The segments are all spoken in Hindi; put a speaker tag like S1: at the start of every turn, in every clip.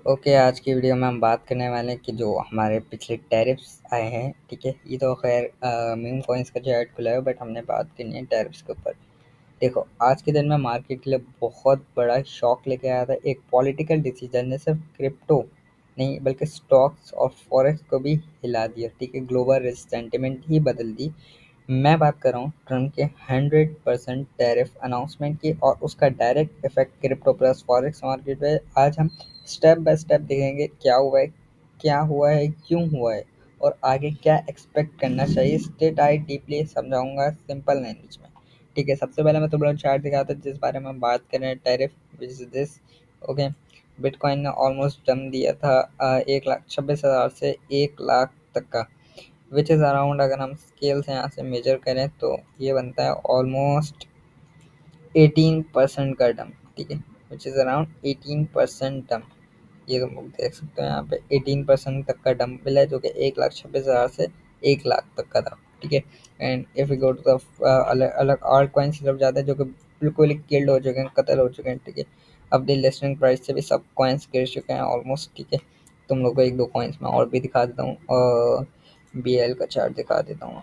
S1: ओके, आज की वीडियो में हम बात करने वाले हैं कि जो हमारे पिछले टैरिफ्स आए हैं। ठीक है, ये तो खैर मीम कॉइन्स का जो ऐड खुला है, बट हमने बात करनी है टैरिफ्स के ऊपर। देखो, आज के दिन में मार्केट के लिए बहुत बड़ा शॉक लेके आया था एक पॉलिटिकल डिसीजन ने। सिर्फ क्रिप्टो नहीं बल्कि स्टॉक्स और फॉरेक्स को भी हिला दिया। ठीक है, ग्लोबल सेंटिमेंट ही बदल दी। मैं बात कर रहा हूँ ट्रम्प के 100% टैरिफ अनाउंसमेंट की और उसका direct effect crypto plus forex market पे। आज हम स्टेप बाय स्टेप देखेंगे क्या हुआ है, क्यों हुआ है और आगे क्या एक्सपेक्ट करना चाहिए। स्टेट आई डीपली समझाऊंगा सिंपल लैंग्वेज में। ठीक है, सबसे पहले मैं तुम्हें चार्ट दिखाता हूँ जिस बारे में हम बात कर रहे हैं, tariff which is this. Okay, bitcoin ने ऑलमोस्ट जम दिया था 1,26,000 से 1 लाख तक का, विच इज़ अराउंड, अगर हम स्केल से यहाँ से मेजर करें तो ये बनता है ऑलमोस्ट 18% का डंप। ठीक है, विच इज़ अराउंड 18% डंप। ये तुम लोग देख सकते हो यहाँ पे 18% तक का डंप मिला है, जो कि 1,26,000 से 1 लाख तक का था। ठीक है, and if you go to the अलग अलग आल्ट कॉइन्स की तरफ जाते हैं जो कि बिल्कुल ही किल्ड हो चुके हैं, कत्ल हो चुके हैं। ठीक है, अब द लिस्टिंग प्राइस से भी सब कॉइन्स गिर चुके हैं ऑलमोस्ट। ठीक है, तुम लोग को एक दो कॉइन्स में और भी दिखा देता हूँ। बी एल का चार्ट दिखा देता हूँ।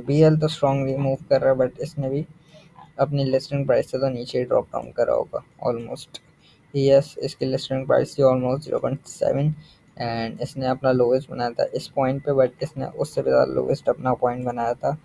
S1: बी एल तो स्ट्रांगली मूव कर रहा है, बट इसने भी अपनी लिस्टिंग प्राइस से तो नीचे ही ड्रॉप डाउन करा होगा ऑलमोस्ट। यस, इसकी लिस्टिंग प्राइस थी ऑलमोस्ट 0.7 एंड इसने अपना लोवेस्ट बनाया था इस पॉइंट पे, बट इसने उससे भी ज़्यादा लोवेस्ट अपना पॉइंट बनाया था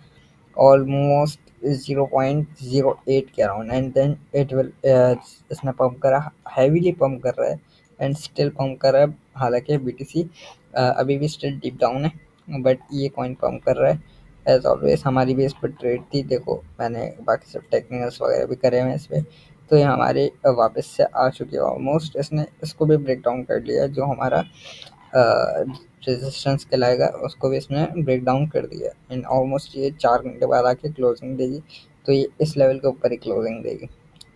S1: ऑलमोस्ट 0.08 के around. And then it will इसने पंप करा, हैवीली पंप कर रहा है एंड स्टिल पंप कर रहा है। हालांकि बीटीसी अभी भी स्टिल डीप डाउन है, बट ये कॉइन पंप कर रहा है। एज ऑलवेज हमारी भी इस पर ट्रेड थी। देखो, मैंने बाकी सब टेक्निकल्स वगैरह भी करे हुए हैं इस पर, तो ये हमारे वापस से आ चुकी है ऑलमोस्ट। इसने इसको भी ब्रेक डाउन कर लिया, जो हमारा रेजिस्टेंस कहलाएगा उसको भी इसने ब्रेक डाउन कर दिया। एंड ऑलमोस्ट ये 4 घंटे बाद आके क्लोजिंग देगी, तो ये इस लेवल के ऊपर ही क्लोजिंग देगी।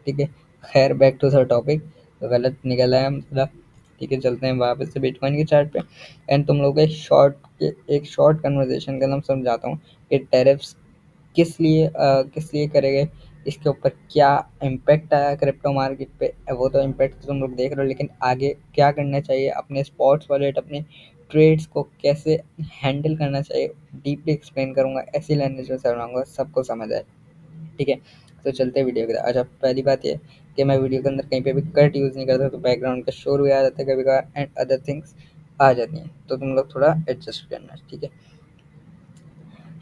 S1: ठीक है, खैर बैक टू द टॉपिक, तो गलत निकला है मतलब। ठीक है, चलते हैं वापस से बिटकॉइन के चार्ट पे। एंड तुम लोग एक शॉर्ट कन्वर्जेशन का नाम समझाता हूँ कि टैरिफ्स किस लिए करे गए, इसके ऊपर क्या इम्पैक्ट आया क्रिप्टो मार्केट पे। वो तो इम्पैक्ट तुम लोग देख रहे हो, लेकिन आगे क्या करना चाहिए, अपने स्पॉट्स वॉलेट, अपने ट्रेड्स को कैसे हैंडल करना चाहिए, डीपली एक्सप्लेन करूंगा, ऐसी लैंग्वेज में समझाऊंगा सबको समझ आए। ठीक है, तो चलते हैं वीडियो की तरफ। अच्छा, पहली बात ये कि मैं वीडियो के अंदर कहीं पे भी कट यूज़ नहीं करता, तो बैकग्राउंड का शोर भी आ जाता है कभी कभार एंड अदर थिंग्स आ जाती हैं, तो तुम लोग थोड़ा एडजस्ट करना। ठीक है,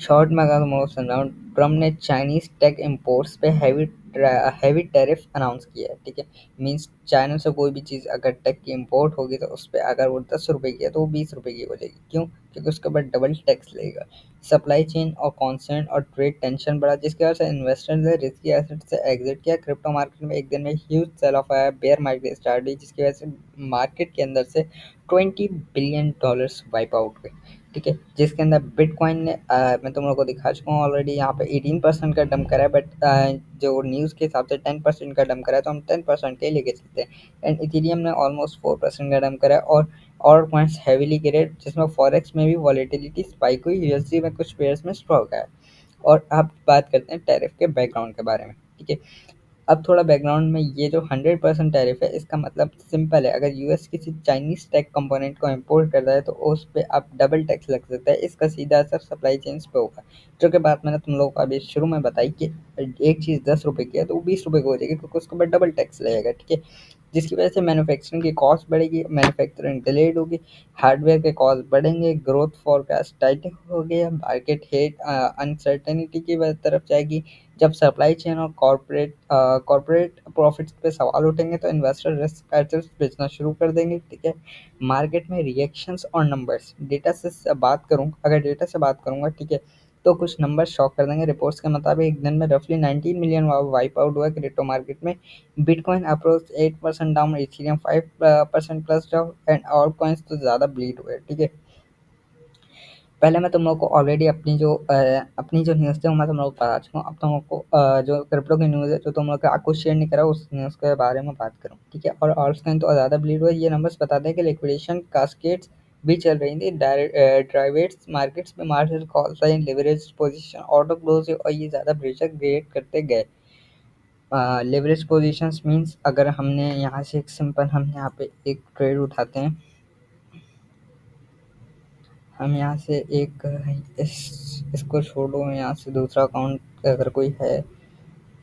S1: शॉर्ट में अगर मैं समझाऊँ, ट्रम्प ने चाइनीज टेक इम्पोर्ट्स पे हैवी टैरिफ अनाउंस किया है। ठीक है, मींस चाइना से कोई भी चीज़ अगर टेक की इम्पोर्ट होगी तो उस पर अगर वो 10 रुपये की है तो वो 20 रुपये की हो जाएगी। क्यों? क्योंकि उसके बाद डबल टैक्स लगेगा। सप्लाई चेन और कॉन्सर्न और ट्रेड टेंशन बढ़ा, जिसकी वजह से इन्वेस्टर्स ने रिस्की एसेट से एग्जिट किया। क्रिप्टो मार्केट में एक दिन में ह्यूज सेल ऑफ आया, बेयर मार्केट स्टार्ट हुई, जिसकी वजह से मार्केट के अंदर से $20 बिलियन वाइप आउट हुए। ठीक है, जिसके अंदर बिटकॉइन ने मैं तुम लोग को दिखा चुका हूँ ऑलरेडी, यहाँ पे 18% का डंप करा है, बट जो न्यूज़ के हिसाब से 10% का डंप करा है, तो हम 10% के ही लेके चलते हैं। एंड इथेरियम ने ऑलमोस्ट 4% का डंप करा है और पॉइंट्स हैवीली गिरे, जिसमें फॉरेक्स में भी वॉलेटिलिटी स्पाइक हुई, यूएसडी में कुछ पेयर्स में स्ट्रॉक आया। और अब बात करते हैं टैरिफ के बैकग्राउंड के बारे में। ठीक है, अब थोड़ा बैकग्राउंड में, ये जो 100% टैरिफ है, इसका मतलब सिंपल है। अगर यूएस किसी चाइनीज टेक कंपोनेंट को इंपोर्ट करता है तो उस पे अब डबल टैक्स लग सकता है। इसका सीधा असर सप्लाई चेन्स पे होगा, जो कि बात मैंने तुम लोगों को अभी शुरू में बताई कि एक चीज़ 10 रुपये की है तो वो 20 रुपये की हो जाएगी, क्योंकि उसके बाद डबल टैक्स लगेगा। ठीक है, जिसकी वजह से मैन्युफैक्चरिंग की कॉस्ट बढ़ेगी, मैन्युफैक्चरिंग डिलेड होगी, हार्डवेयर के कॉस्ट बढ़ेंगे, ग्रोथ फोरकास्ट टाइटिंग होगी, मार्केट हेट अनसर्टेनिटी की तरफ जाएगी। जब सप्लाई चेन और कॉर्पोरेट प्रॉफिट्स पे सवाल उठेंगे तो इन्वेस्टर रिस्क एसेट्स बेचना शुरू कर देंगे। ठीक है, मार्केट में रिएक्शंस और नंबर्स, डेटा से बात करूँ, अगर डेटा से बात करूँगा, ठीक है, तो कुछ नंबर शॉक कर देंगे। रिपोर्ट्स के मुताबिक एक दिन में रफली 19 मिलियन वाइप आउट हुआ क्रिप्टो मार्केट में। Bitcoin approach 8% down, Ethereum 5% plus down and all coins तो ज़्यादा ब्लीड हुए। ठीक है, पहले मैं तुम लोग को ऑलरेडी अपनी जो न्यूज़ थी वो मैं तुम लोग को बता चुका हूँ। अब तुम लोग को जो क्रिप्टो की न्यूज़ है जो तुम लोग का आपको शेयर नहीं करा, उस न्यूज़ के बारे में बात करूँ। ठीक है, और ऑल्टकॉइन तो ज़्यादा ब्लीड हुआ। ये नंबर्स बताते हैं कि लिक्विडेशन कास्केड्स भी चल रही थी, ड्राइवेट्स मार्केट्स में, margin call sign, leverage position, auto close, और ये ज़्यादा प्रेशर क्रिएट करते गए। लेवरेज पोजीशंस मीन्स अगर हमने यहाँ से एक सिंपल हम यहाँ पे एक ट्रेड उठाते हैं, हम यहाँ से एक इसको छोड़ो, यहाँ से दूसरा अकाउंट अगर कोई है,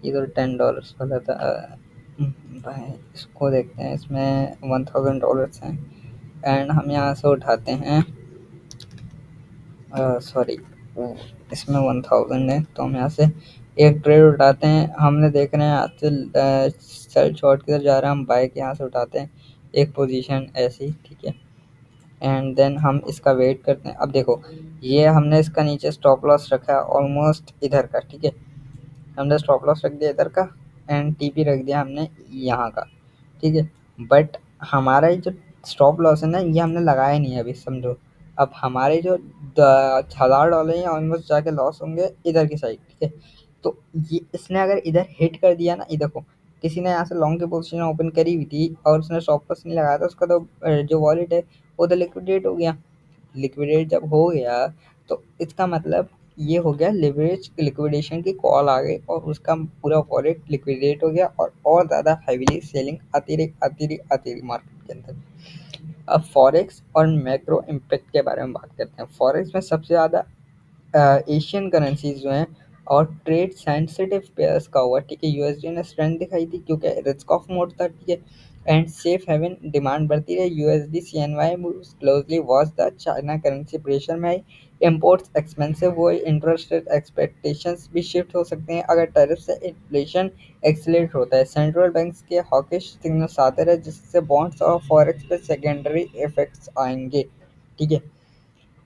S1: इधर $10 वाला था, भाई इसको देखते हैं, इसमें $1000 हैं एंड हम यहाँ से उठाते हैं, सॉरी इसमें 1000 है, तो हम यहाँ से एक ट्रेड उठाते हैं, हमने देख रहे हैं यहाँ से सेल शॉर्ट की तरफ जा रहा है, हम बाय के यहाँ से उठाते हैं एक पोजीशन ऐसी, ठीक है, एंड देन हम इसका वेट करते हैं। अब देखो ये हमने इसका नीचे स्टॉप लॉस रखा है ऑलमोस्ट इधर का, ठीक है, हमने स्टॉप लॉस रख दिया इधर का एंड टीपी रख दिया हमने यहाँ का, ठीक है, बट हमारा ये जो स्टॉप लॉस है ना, ये हमने लगाया नहीं है अभी, समझो। अब हमारे जो $1000 हैं ऑलमोस्ट जाके लॉस होंगे इधर की साइड, ठीक है, तो ये इसने अगर इधर हिट कर दिया ना, ये देखो किसी ने यहाँ से लॉन्ग की पोजीशन ओपन करी हुई थी और उसने स्टॉप लॉस नहीं लगाया था, उसका तो जो वॉलेट है वो तो लिक्विडेट हो गया। लिक्विडेट जब हो गया तो इसका मतलब ये हो गया लिवरेज लिक्विडेशन की कॉल आ गई और उसका पूरा वॉलेट लिक्विडेट हो गया और ज़्यादा हैवीली सेलिंग आती रही मार्केट के अंदर। अब फॉरेक्स और मैक्रो इम्पैक्ट के बारे में बात करते हैं। फॉरेक्स में सबसे ज़्यादा एशियन करेंसीज जो हैं और ट्रेड सेंसिटिव पेयर्स का हुआ, ठीक है, यूएसडी ने स्ट्रेंथ दिखाई थी क्योंकि रिस्क ऑफ मोड था, ठीक है, एंड सेफ हेवन डिमांड बढ़ती रही। USD CNY moves closely watch the China currency pressure में आई, इंपोर्ट्स एक्सपेंसिव हुए, इंटरेस्ट रेट एक्सपेक्टेशंस भी शिफ्ट हो सकते हैं अगर टैरिफ से इन्फ्लेशन एक्सीलरेट होता है। सेंट्रल बैंक्स के हॉकिश सिग्नल्स आते रहे जिससे बॉन्ड्स और फॉरेक्स पे सेकेंडरी इफेक्ट्स आएंगे, ठीक है।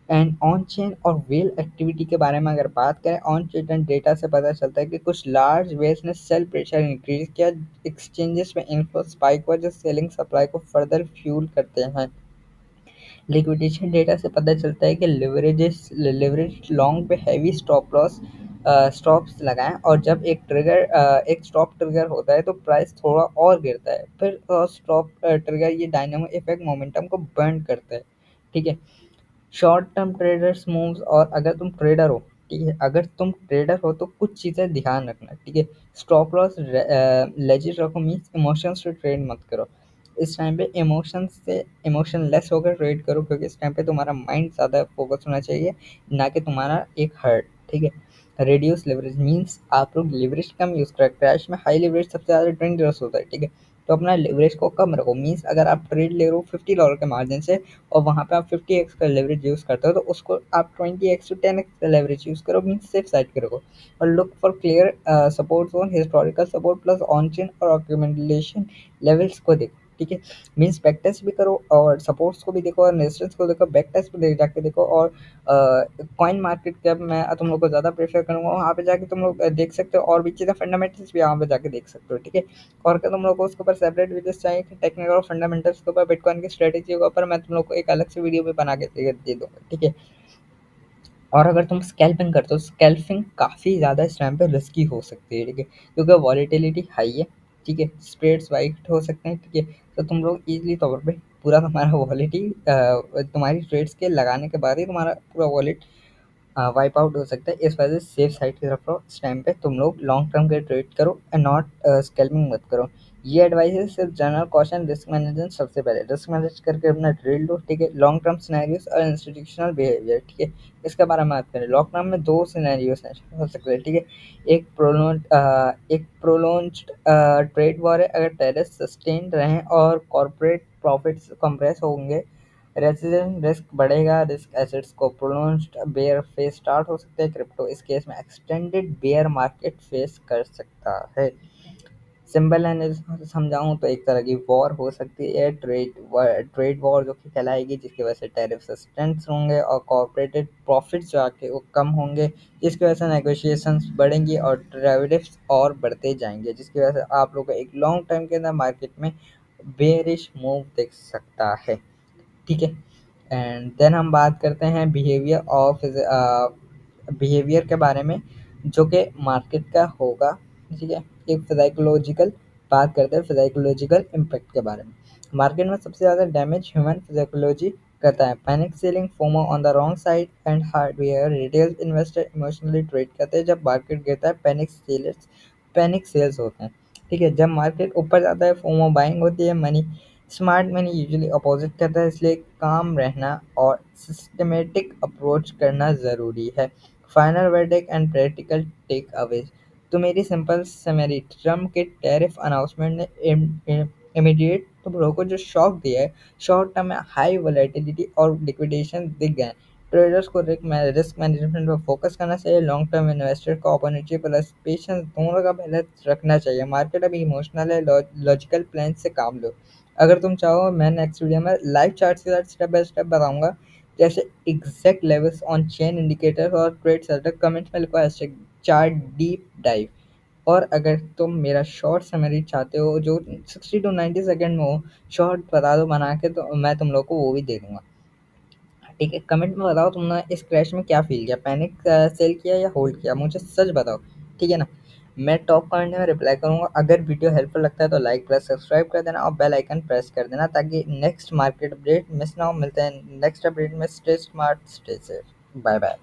S1: एंड ऑन चेन और व्हेल एक्टिविटी के बारे में अगर बात करें, ऑन चेन डेटा से पता चलता है कि कुछ लार्ज वेल्स ने सेल प्रेशर इंक्रीज किया, एक्सचेंजेस में इन्फ्लो स्पाइक हुआ जो सेलिंग सप्लाई को फर्दर फ्यूल करते हैं। लिक्विडेशन डेटा से पता चलता है कि लिवरेज लॉन्ग पे हैवी स्टॉप लॉस स्टॉप्स लगाएं और जब एक स्टॉप ट्रिगर होता है तो प्राइस थोड़ा और गिरता है, फिर स्टॉप ट्रिगर ये डायनामो इफेक्ट मोमेंटम को बर्न करता है, ठीक है। शॉर्ट टर्म ट्रेडर्स मूव्स, और अगर तुम ट्रेडर हो, ठीक है, अगर तुम ट्रेडर हो तो कुछ चीज़ें ध्यान रखना, ठीक है। स्टॉप लॉस लेजिट रखो, मीन्स इमोशंस से ट्रेड मत करो। इस टाइम पे इमोशन लेस होकर ट्रेड करो क्योंकि इस टाइम पे तुम्हारा माइंड ज़्यादा फोकस होना चाहिए, ना कि तुम्हारा एक हर्ट, ठीक है। रिड्यूस लिवरेज मीन्स आप लोग लिवरेज कम यूज़ करें। क्रैश में हाई लिवरेज सबसे ज़्यादा डेंजरस होता है, ठीक है, तो अपना लिवरेज को कम रखो। मीन्स अगर आप ट्रेड ले रहे हो $50 के मार्जिन से और वहाँ पे आप 50x का लेवरेज यूज़ करते हो तो उसको आप 20x to 10x का लेवरेज यूज़ करो, मीन्स सेफ साइड के रखो। और look for clear support zone, historical support plus on chain और अक्यूमुलेशन लेवल्स को देखो, ठीक है, मीन्स बैक टेस्ट भी करो और सपोर्ट्स को भी देखो और रेजिस्टेंस को देखो, बैक टेस्ट भी जाके देखो। और कॉइन मार्केट कैप मैं तुम लोग को ज़्यादा प्रेफर करूँगा, वहाँ पे जाके तुम लोग देख सकते हो और भी चीज़ें फंडामेंटल्स भी वहाँ पे जाके देख सकते हो, ठीक है। और क्या तुम लोग को उसके ऊपर सेपरेट वीडियोस चाहिए कि टेक्निकल और फंडामेंटल्स के ऊपर, बिटकॉइन की स्ट्रेटेजी के ऊपर, मैं तुम लोग को एक अलग से वीडियो भी बना के दे दूँगा, ठीक है। और अगर तुम स्कैल्पिंग करते हो, स्कैल्पिंग काफ़ी ज़्यादा इस टाइम पे रिस्की हो सकती है, ठीक है, क्योंकि वॉलेटिलिटी हाई है, ठीक है, स्प्रेड्स वाइट हो सकते हैं, ठीक है, तो तुम लोग ईज़िली तौर पे पूरा तुम्हारा वॉलेट तुम्हारी ट्रेड्स के लगाने के बाद ही तुम्हारा पूरा वॉलेट वाइप आउट हो सकता है। इस वजह से सेफ साइड की तरफ रहो। इस टाइम पे तुम लोग लॉन्ग टर्म के ट्रेड करो एंड नॉट स्कैल्पिंग मत करो। ये एडवाइस है सिर्फ जनरल कॉशन, रिस्क मैनेजमेंट सबसे पहले रिस्क मैनेज करके अपना ट्रेड लो, ठीक है। लॉन्ग टर्म सिनेरियोस और इंस्टीट्यूशनल बिहेवियर, ठीक है, इसके बारे में बात करें। लॉन्ग टर्म में दो सिनेरियोस हो सकते हैं, ठीक है। एक प्रोलॉन्ज्ड ट्रेड वॉर है, अगर टेररिस्ट सस्टेन्ड रहें और कॉर्पोरेट प्रॉफिट्स कंप्रेस होंगे, रेसिडेंट रिस्क बढ़ेगा, रिस्क एसेट्स को प्रोलॉन्ज्ड बेयर फेज स्टार्ट हो सकते हैं। क्रिप्टो इस केस में एक्सटेंडेड बेयर मार्केट फेस कर सकता है। सिंपल एनालिसिस समझाऊं तो एक तरह की वॉर हो सकती है, ट्रेड वॉर जो कि कहलाएगी, जिसकी वजह से टैरिफ सस्टेंस होंगे और कॉर्पोरेटेड प्रॉफिट्स जो आके वो कम होंगे, जिसकी वजह से नेगोशिएशंस बढ़ेंगी और डेरिवेटिव्स और बढ़ते जाएंगे, जिसकी वजह से आप लोग को एक लॉन्ग टर्म के अंदर मार्केट में बेयरिश मूव दिख सकता है, ठीक है। एंड देन हम बात करते हैं बिहेवियर के बारे में जो कि मार्केट का होगा, ठीक है। एक फिजिकोलॉजिकल बात करते हैं, फिजिकोलॉजिकल इम्पैक्ट के बारे में। मार्केट में सबसे ज़्यादा डैमेज ह्यूमन फिजिकोलॉजी करता है। Panic selling, FOMO on the wrong side and hardware, retail investor emotionally trade करते हैं। जब मार्केट गिरता है पैनिक सेल्स होते हैं। ठीक है, जब मार्केट ऊपर जाता है फोमो बाइंग होती है, money smart money usually opposite करता है, इसलिए काम रहना और सिस्टमेटिक अप्रोच करना ज़रूरी है। Final verdict and practical takeaways. तो मेरी सिंपल समरी, ट्रम्प के टैरिफ अनाउंसमेंट ने इमीडिएट तो ब्रो को जो शॉक दिया है, शॉर्ट टर्म में हाई वोलेटिलिटी और लिक्विडेशन दिख गए। ट्रेडर्स को रिस्क मैनेजमेंट पर फोकस करना चाहिए, लॉन्ग टर्म इन्वेस्टर को अपॉर्चुनिटी प्लस पेशेंस दोनों का बैलेंस रखना चाहिए। मार्केट अभी इमोशनल है, लॉजिकल प्लान से काम लो। अगर तुम चाहो मैं नेक्स्ट वीडियो में लाइव चार्ट के साथ स्टेप बाय स्टेप बताऊंगा, जैसे exact levels on chain indicator और ट्रेड सेटअप। कमेंट में लिखो हैशटैग चार्ट डीप डाइव। और अगर तुम मेरा शॉर्ट समरी चाहते हो जो 60 to 90 सेकेंड में हो, शॉर्ट बता दो बना के, तो मैं तुम लोग को वो भी दे दूंगा। ठीक है, कमेंट में बताओ तुमने इस क्रैश में क्या फील किया, पैनिक सेल किया या होल्ड किया, मुझे सच बताओ। ठीक है ना, मैं टॉप कमेंट में रिप्लाई करूंगा। अगर वीडियो हेल्पफुल लगता है तो लाइक प्लस सब्सक्राइब कर देना और बेल आइकन प्रेस कर देना ताकि नेक्स्ट मार्केट अपडेट मिस ना हो। मिलते हैं नेक्स्ट अपडेट में। Stay smart, stay safe, bye bye.